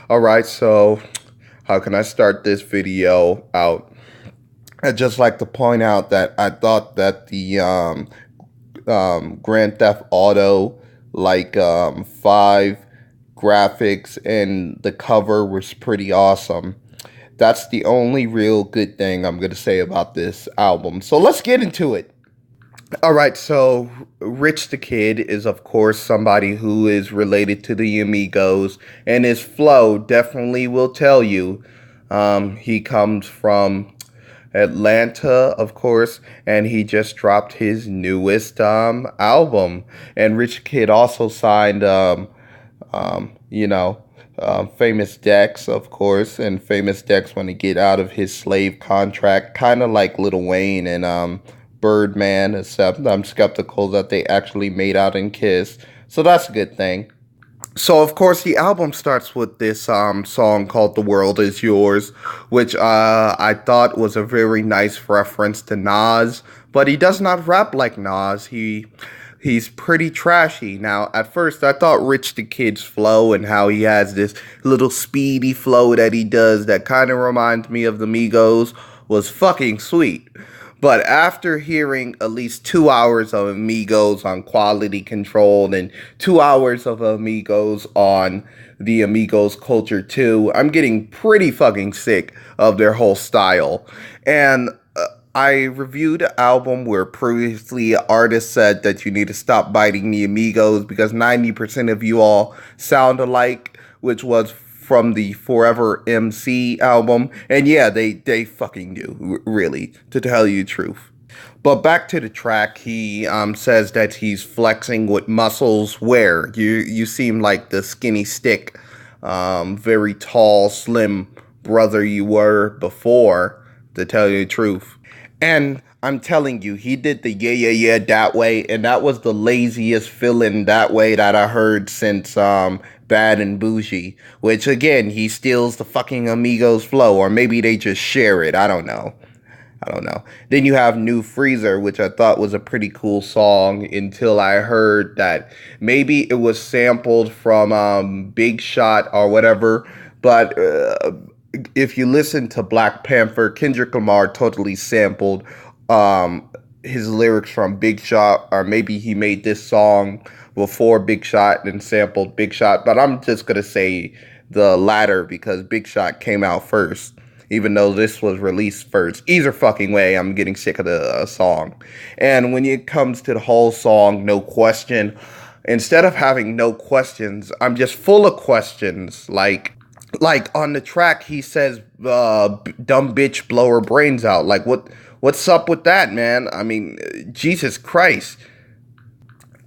All right, so how can I start this video out? I'd just like to point out that I thought that the Grand Theft Auto, 5 graphics and the cover was pretty awesome. That's the only real good thing I'm going to say about this album. So let's get into it. All right, so Rich the Kid is, of course, somebody who is related to the Amigos, and his flow definitely will tell you. He comes from Atlanta, of course, and he just dropped his newest album. And Rich Kid also signed, you know, Famous Dex, of course, and Famous Dex want to get out of his slave contract, kind of like Lil Wayne and Birdman, except I'm skeptical that they actually made out and kissed. So that's a good thing. So of course the album starts with this song called "The World Is Yours," which I thought was a very nice reference to Nas, but he does not rap like Nas. He's pretty trashy. Now, at first, I thought Rich the Kid's flow and how he has this little speedy flow that he does that kind of reminds me of the Migos was fucking sweet. But after hearing at least 2 hours of Amigos on quality control and 2 hours of Amigos on the Amigos Culture 2, I'm getting pretty fucking sick of their whole style. And I reviewed an album where previously artists said that you need to stop biting the Amigos because 90% of you all sound alike, which was from the Forever MC album. And yeah, they fucking do, really, to tell you the truth. But back to the track, he says that he's flexing with muscles where you seem like the skinny stick, very tall, slim brother you were before, to tell you the truth. And I'm telling you, he did the yeah, yeah, yeah that way, and that was the laziest feeling that way that I heard since Bad and Bougie. Which again, he steals the fucking Amigos flow, or maybe they just share it. I don't know. I don't know. Then you have New Freezer, which I thought was a pretty cool song until I heard that maybe it was sampled from Big Shot or whatever. But if you listen to Black Panther, Kendrick Lamar totally sampled um, his lyrics from Big Shot, or maybe he made this song before Big Shot and sampled Big Shot. But I'm just gonna say the latter because Big Shot came out first, even though this was released first. Either fucking way, I'm getting sick of the song. And when it comes to the whole song, no question, instead of having no questions, I'm just full of questions. Like on the track, he says, "Dumb bitch, blow her brains out." Like what's up with that, man? I mean, Jesus Christ.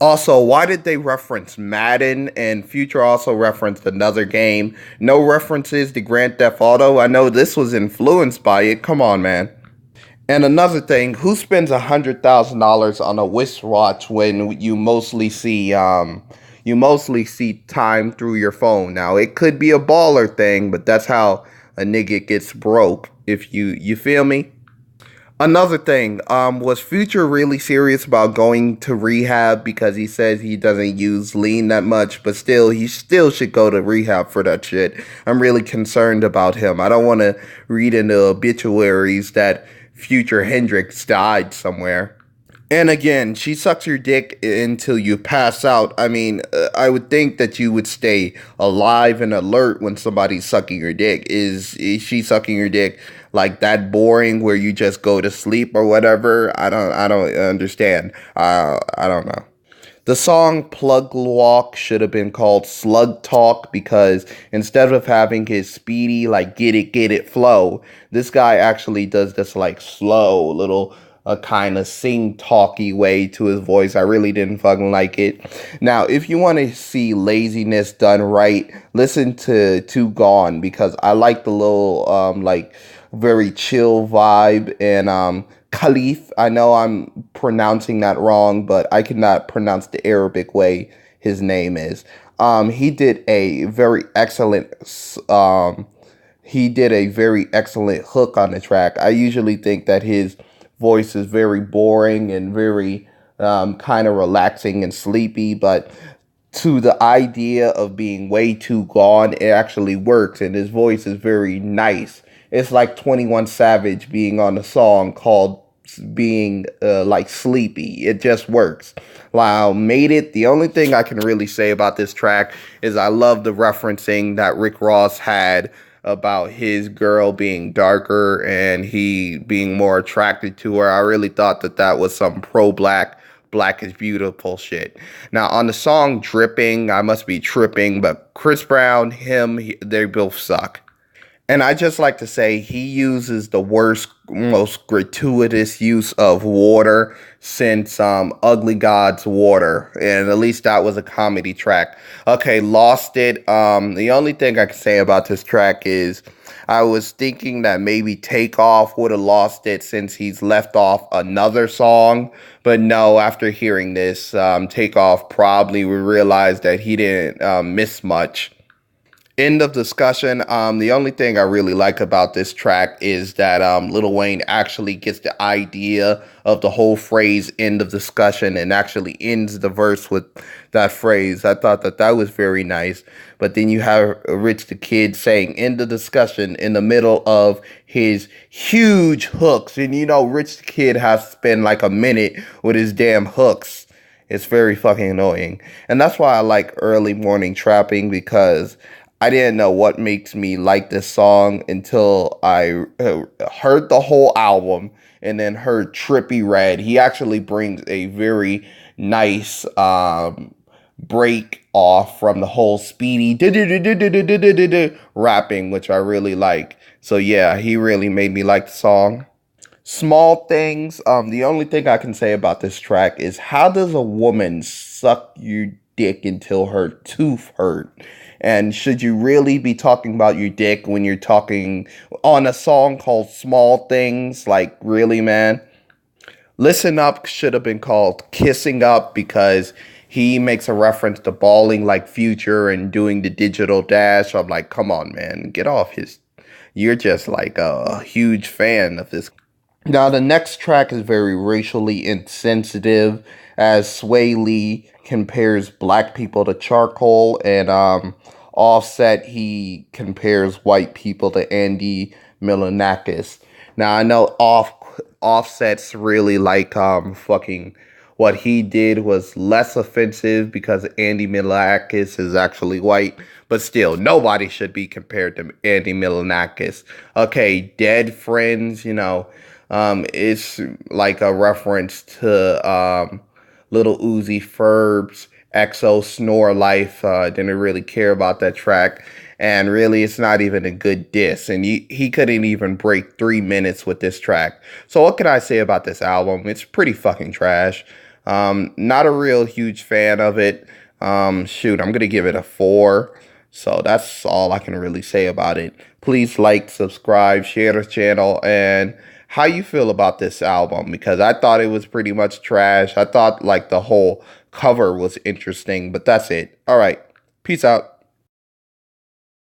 Also, why did they reference Madden and Future also referenced another game? No references to Grand Theft Auto. I know this was influenced by it. Come on, man. And another thing, who spends $100,000 on a wristwatch when you mostly see time through your phone? Now it could be a baller thing, but that's how a nigga gets broke. If you feel me. Another thing, was Future really serious about going to rehab because he says he doesn't use lean that much, but still, he still should go to rehab for that shit. I'm really concerned about him. I don't want to read in the obituaries that Future Hendrix died somewhere. And again, she sucks your dick until you pass out. I mean, I would think that you would stay alive and alert when somebody's sucking your dick. Is she sucking your dick like that boring where you just go to sleep or whatever? I don't understand. I don't know. The song Plug Walk should have been called Slug Talk because instead of having his speedy, like, get it flow, this guy actually does this, like, slow little, a kind of sing talky way to his voice. I really didn't fucking like it. Now, if you want to see laziness done right, listen to Two Gone because I like the little, very chill vibe and, Khalif. I know I'm pronouncing that wrong, but I cannot pronounce the Arabic way his name is. He did a very excellent hook on the track. I usually think that his voice is very boring and very kind of relaxing and sleepy, but to the idea of being way too gone, it actually works, and his voice is very nice. It's like 21 Savage being on a song called being like sleepy. It just works. Wow, made it. The only thing I can really say about this track is I love the referencing that Rick Ross had about his girl being darker and he being more attracted to her. I really thought that that was some pro black is beautiful shit. Now on the song Dripping, I must be tripping, but Chris Brown, they both suck. And I just like to say he uses the worst, most gratuitous use of water since Ugly God's Water. And at least that was a comedy track. Okay, Lost It. The only thing I can say about this track is I was thinking that maybe Takeoff would have lost it since he's left off another song. But no, after hearing this, Takeoff probably would realize that he didn't miss much. End of discussion. The only thing I really like about this track is that Lil Wayne actually gets the idea of the whole phrase "end of discussion" and actually ends the verse with that phrase. I thought that that was very nice. But then you have Rich the Kid saying "end of discussion" in the middle of his huge hooks, and you know Rich the Kid has to spend like a minute with his damn hooks. It's very fucking annoying. And that's why I like early morning trapping because I didn't know what makes me like this song until I heard the whole album and then heard Trippy Red. He actually brings a very nice break off from the whole speedy rapping, which I really like. So yeah, he really made me like the song. Small things. The only thing I can say about this track is how does a woman suck your dick until her tooth hurt? And should you really be talking about your dick when you're talking on a song called Small Things? Like, really, man? Listen Up should have been called Kissing Up because he makes a reference to balling like Future and doing the digital dash. I'm like, come on, man, get off his. You're just like a huge fan of this. Now, the next track is very racially insensitive as Sway Lee compares black people to charcoal, and Offset, he compares white people to Andy Milonakis. Now, I know Offset's really like fucking what he did was less offensive because Andy Milonakis is actually white, but still, nobody should be compared to Andy Milonakis. Okay, Dead Friends, you know, it's like a reference to Little Uzi Ferb's XO Snore Life. Didn't really care about that track. And really, it's not even a good diss. And he couldn't even break 3 minutes with this track. So what can I say about this album? It's pretty fucking trash. Not a real huge fan of it. Shoot, I'm going to give it a 4. So that's all I can really say about it. Please like, subscribe, share the channel, and how you feel about this album, because I thought it was pretty much trash. I thought like the whole cover was interesting, but that's it. All right. Peace out.